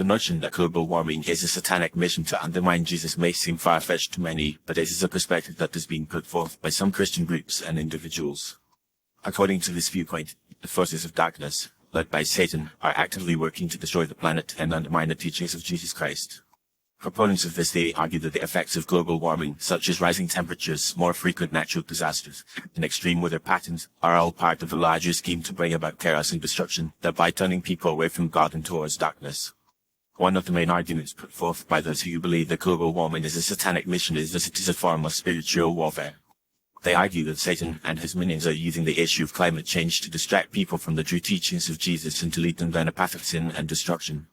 The notion that global warming is a satanic mission to undermine Jesus may seem far-fetched to many, but it is a perspective that is being put forth by some Christian groups and individuals. According to this viewpoint, the forces of darkness, led by Satan, are actively working to destroy the planet and undermine the teachings of Jesus Christ. Proponents of this theory argue that the effects of global warming, such as rising temperatures, more frequent natural disasters, and extreme weather patterns, are all part of a larger scheme to bring about chaos and destruction, thereby turning people away from God and towards darkness. One of the main arguments put forth by those who believe that global warming is a satanic mission is that it is a form of spiritual warfare. They argue that Satan and his minions are using the issue of climate change to distract people from the true teachings of Jesus and to lead them down a path of sin and destruction.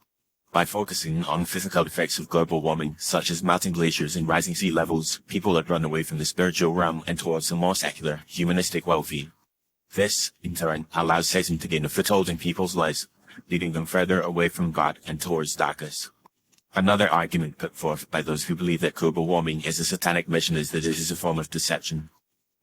By focusing on physical effects of global warming, such as melting glaciers and rising sea levels, people are drawn away from the spiritual realm and towards a more secular, humanistic worldview. This, in turn, allows Satan to gain a foothold in people's lives, leading them further away from God and towards darkness. Another argument put forth by those who believe that global warming is a satanic mission is that it is a form of deception.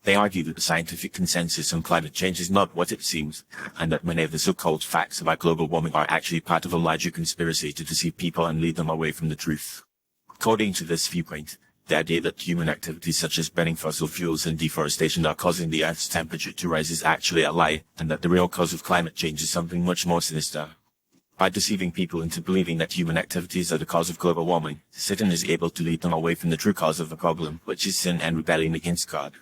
They argue that the scientific consensus on climate change is not what it seems, and that many of the so-called facts about global warming are actually part of a larger conspiracy to deceive people and lead them away from the truth. According to this viewpoint, the idea that human activities such as burning fossil fuels and deforestation are causing the Earth's temperature to rise is actually a lie, and that the real cause of climate change is something much more sinister. By deceiving people into believing that human activities are the cause of global warming, Satan is able to lead them away from the true cause of the problem, which is sin and rebellion against God.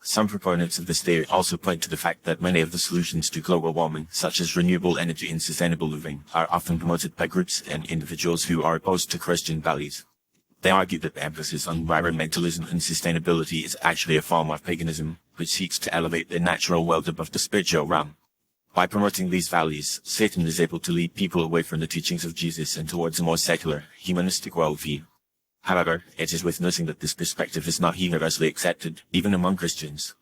Some proponents of this theory also point to the fact that many of the solutions to global warming, such as renewable energy and sustainable living, are often promoted by groups and individuals who are opposed to Christian values. They argue that the emphasis on environmentalism and sustainability is actually a form of paganism, which seeks to elevate the natural world above the spiritual realm. By promoting these values, Satan is able to lead people away from the teachings of Jesus and towards a more secular, humanistic worldview. However, it is worth noting that this perspective is not universally accepted, even among Christians.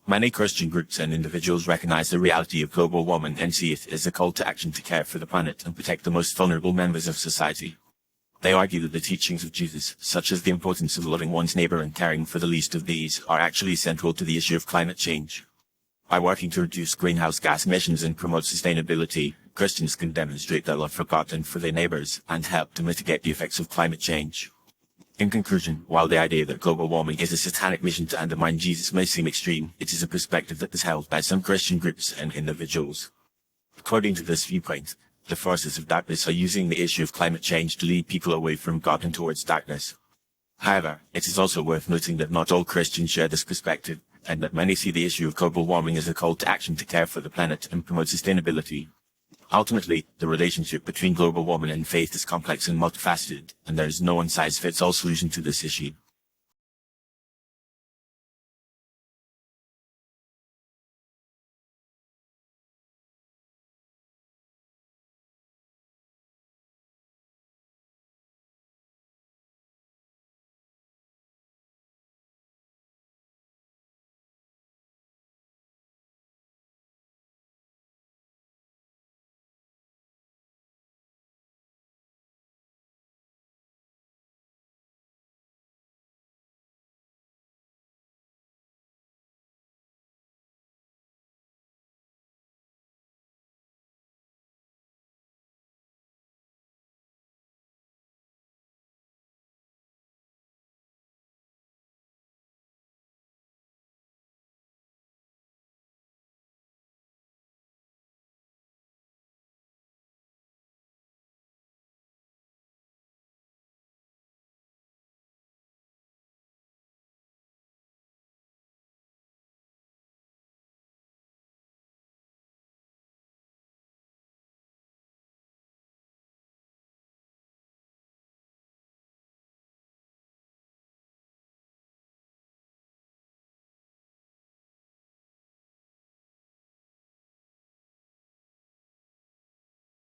Many Christian groups and individuals recognize the reality of global warming and see it as a call to action to care for the planet and protect the most vulnerable members of society. They argue that the teachings of Jesus, such as the importance of loving one's neighbor and caring for the least of these, are actually central to the issue of climate change. By working to reduce greenhouse gas emissions and promote sustainability, Christians can demonstrate their love for God and for their neighbors, and help to mitigate the effects of climate change. In conclusion, while the idea that global warming is a satanic mission to undermine Jesus may seem extreme, it is a perspective that is held by some Christian groups and individuals. According to this viewpoint, the forces of darkness are using the issue of climate change to lead people away from God and towards darkness. However, it is also worth noting that not all Christians share this perspective, and that many see the issue of global warming as a call to action to care for the planet and promote sustainability. Ultimately, the relationship between global warming and faith is complex and multifaceted, and there is no one-size-fits-all solution to this issue.